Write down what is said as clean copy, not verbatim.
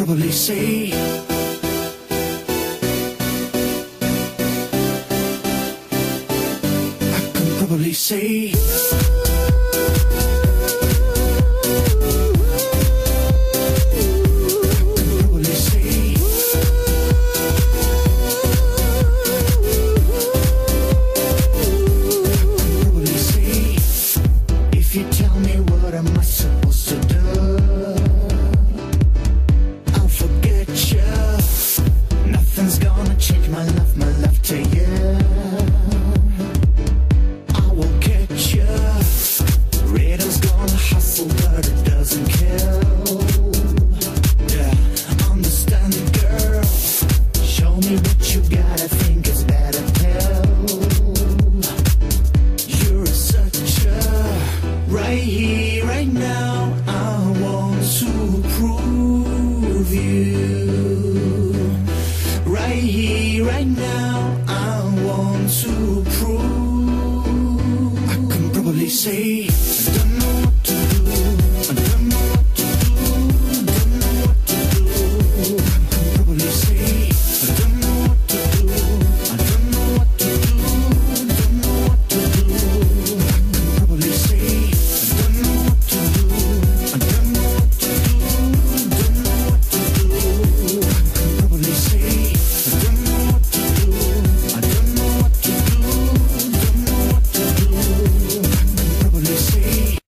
probably say I can probably say you tell me what am I supposed to do, I'll forget you. Nothing's gonna change my love to you. I will get you. Rhythm's gonna hustle but it doesn't kill. Yeah, understand it, girl. Show me what you got, I think it's better tell. You're such a right here, right now, I want to prove you. Right here, right now, I want to prove. I can probably say